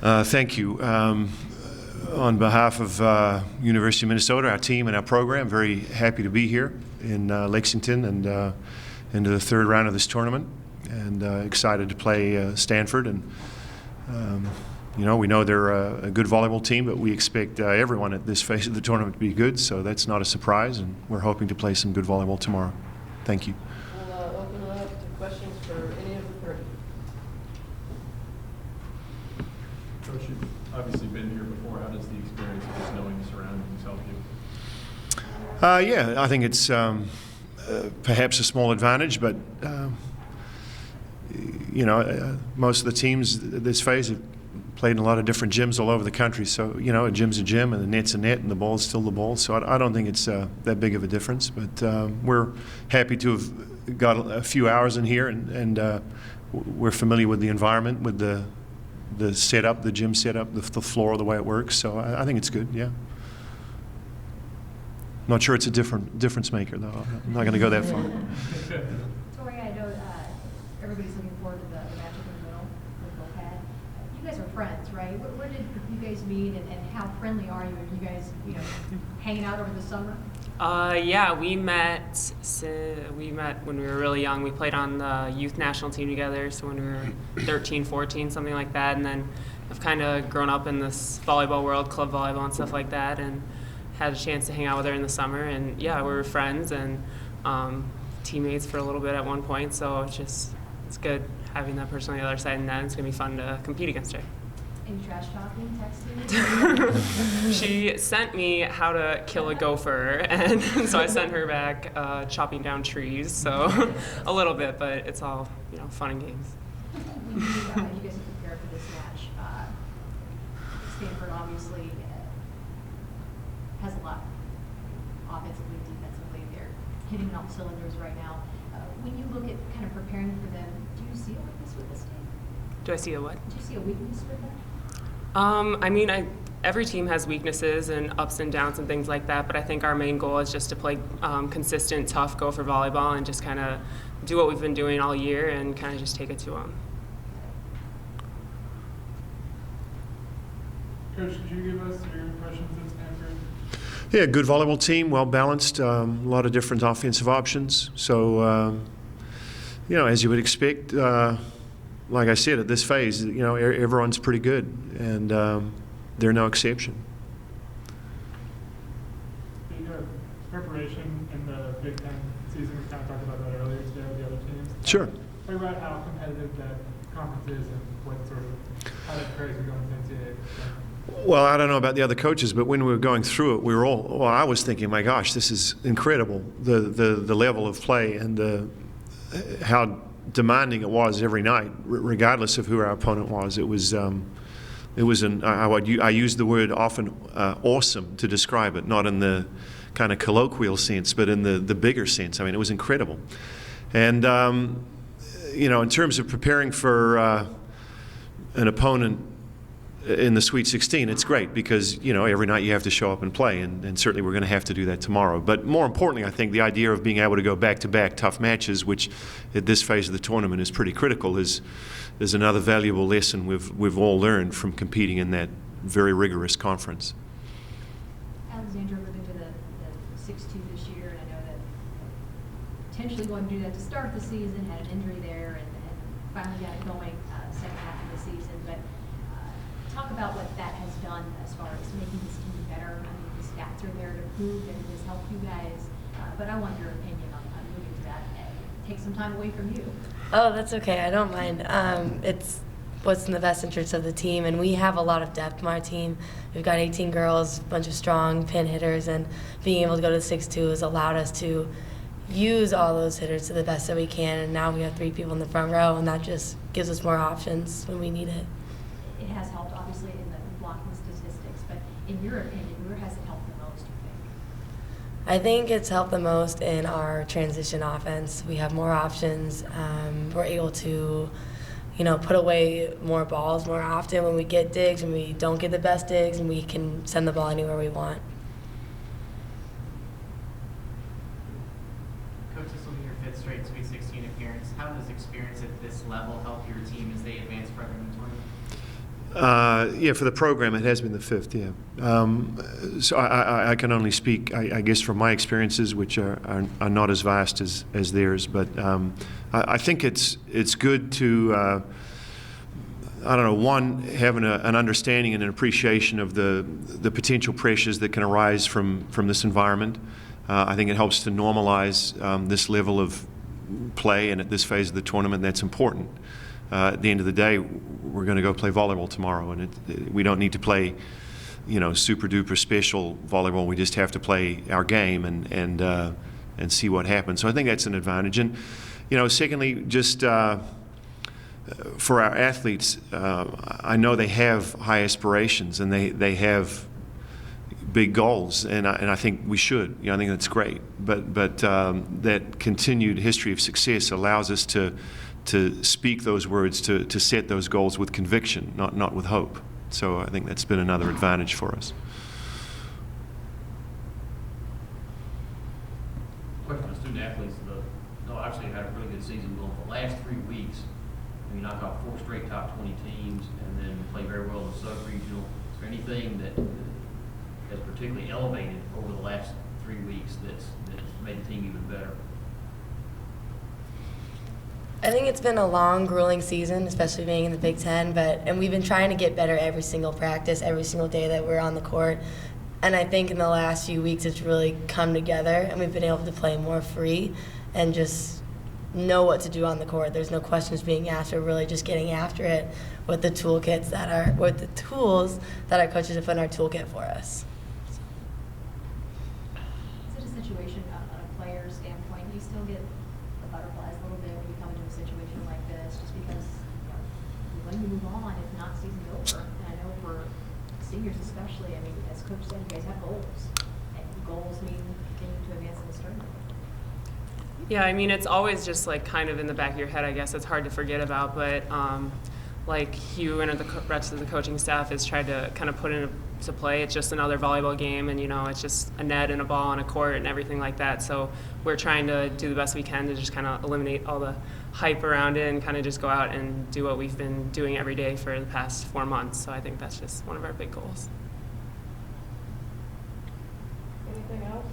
Thank you. On behalf of University of Minnesota, our team and our program, very happy to be here in Lexington and into the third round of this tournament, and excited to play Stanford. And you know, we know they're a good volleyball team, but we expect everyone at this phase of the tournament to be good, so that's not a surprise, and we're hoping to play some good volleyball tomorrow. Thank you. We'll open it up to questions for any of the 30. Coach, you've obviously been here before. How does the experience of just knowing the surroundings help you? Yeah, I think it's perhaps a small advantage, but you know, most of the teams this phase have played in a lot of different gyms all over the country. So, you know, a gym's a gym, and the net's a net, and the ball's still the ball. So I don't think it's that big of a difference. But we're happy to have got a few hours in here, and we're familiar with the environment, with the setup, the gym setup, the floor, the way it works. So I think it's good, yeah. Not sure it's a difference maker, though. I'm not going to go that far. Tori, I know everybody's looking forward to the matchup in the middle with Bullhead. You guys are friends, right? Where did you guys meet, and how friendly are you? Are you guys, you know, hanging out over the summer? Yeah, we met when we were really young. We played on the youth national team together, so when we were 13, 14, something like that, and then I've kind of grown up in this volleyball world, club volleyball and stuff like that, and had a chance to hang out with her in the summer, and yeah, we were friends and teammates for a little bit at one point, so it's good having that person on the other side, and then it's going to be fun to compete against her. Any trash talking, texting? She sent me how to kill a gopher, and so I sent her back chopping down trees, so a little bit, but it's all, you know, fun and games. When you guys have prepared for this match, Stanford obviously has a lot offensively, defensively. They're hitting on all cylinders right now. When you look at kind of preparing for them, do you see a weakness with this team? Do I see a what? Do you see a weakness with them? I mean, every team has weaknesses and ups and downs and things like that, but I think our main goal is just to play consistent, tough gopher volleyball and just kind of do what we've been doing all year and kind of just take it to them. Coach, could you give us your impressions of Stanford? Yeah, good volleyball team, well balanced, a lot of different offensive options. So, you know, as you would expect, like I said, at this phase, you know, everyone's pretty good, and they're no exception. You got preparation in the Big Ten season. We kind of talked about that earlier today with the other teams. Sure. Talk about how competitive that conference is and what sort of how that prepares you going to NCAA. Well, I don't know about the other coaches, but when we were going through it, we were all, well, I was thinking, my gosh, this is incredible, the level of play and how demanding it was every night, regardless of who our opponent was. It was I use the word often, awesome, to describe it, not in the kind of colloquial sense, but in the bigger sense. I mean, it was incredible. And, you know, in terms of preparing for an opponent in the Sweet 16, it's great because, you know, every night you have to show up and play, and certainly we're going to have to do that tomorrow. But more importantly, I think the idea of being able to go back-to-back tough matches, which at this phase of the tournament is pretty critical, is another valuable lesson we've all learned from competing in that very rigorous conference. Alexandra alluded to the 6-2 this year, and I know that potentially going to do that to start the season, had an injury there, and finally got it going second half of the season. But talk about what that has done as far as making this team better. I mean, the stats are there to prove that it has helped you guys, but I want your opinion on moving to that. Take some time away from you. Oh, that's okay. I don't mind. It's what's in the best interest of the team, and we have a lot of depth on our team. We've got 18 girls, a bunch of strong pin hitters, and being able to go to the 6-2 has allowed us to use all those hitters to the best that we can, and now we have 3 people in the front row, and that just gives us more options when we need it. It has helped, obviously, in the blocking statistics, but in your opinion, where has it helped the most, you think? I think it's helped the most in our transition offense. We have more options. We're able to, you know, put away more balls more often when we get digs, when we don't get the best digs, and we can send the ball anywhere we want. Coach, this will be your 5th straight Sweet 16 appearance. How does experience at this level help your team as they advance further in the tournament? Yeah, for the program, it has been the 5th, yeah. So I can only speak, I guess, from my experiences, which are not as vast as theirs, but I think it's good to, I don't know, one, having an understanding and an appreciation of the potential pressures that can arise from this environment. I think it helps to normalize this level of play, and at this phase of the tournament, that's important. At the end of the day, we're going to go play volleyball tomorrow, and we don't need to play, super duper special volleyball. We just have to play our game and see what happens. So I think that's an advantage. And secondly, just for our athletes, I know they have high aspirations and they have big goals, and I think we should. I think that's great. But that continued history of success allows us to speak those words, to set those goals with conviction, not with hope. So I think that's been another advantage for us. Question on student athletes. They'll obviously had a really good season going for the last 3 weeks. You knock off 4 straight top 20 teams and then play very well in the sub-regional. Is there anything that has particularly elevated over the last 3 weeks that's made the team even better? I think it's been a long, grueling season, especially being in the Big Ten, and we've been trying to get better every single practice, every single day that we're on the court. And I think in the last few weeks it's really come together, and we've been able to play more free and just know what to do on the court. There's no questions being asked. We're really just getting after it with the tools that our coaches have put in our toolkit for us. Is it a situation on a player's standpoint, do you still get the butterflies a little bit when you come into a situation like this, just because when you move on, if not, season's over? And I know for seniors especially, I mean, as Coach said, you guys have goals, and goals mean continuing to advance in this tournament. Yeah, I mean, it's always just kind of in the back of your head, I guess. It's hard to forget about, but Hugh and the rest of the coaching staff has tried to kind of put into play. It's just another volleyball game, and it's just a net and a ball and a court and everything like that. So we're trying to do the best we can to just kind of eliminate all the hype around it and kind of just go out and do what we've been doing every day for the past 4 months. So I think that's just one of our big goals. Anything else?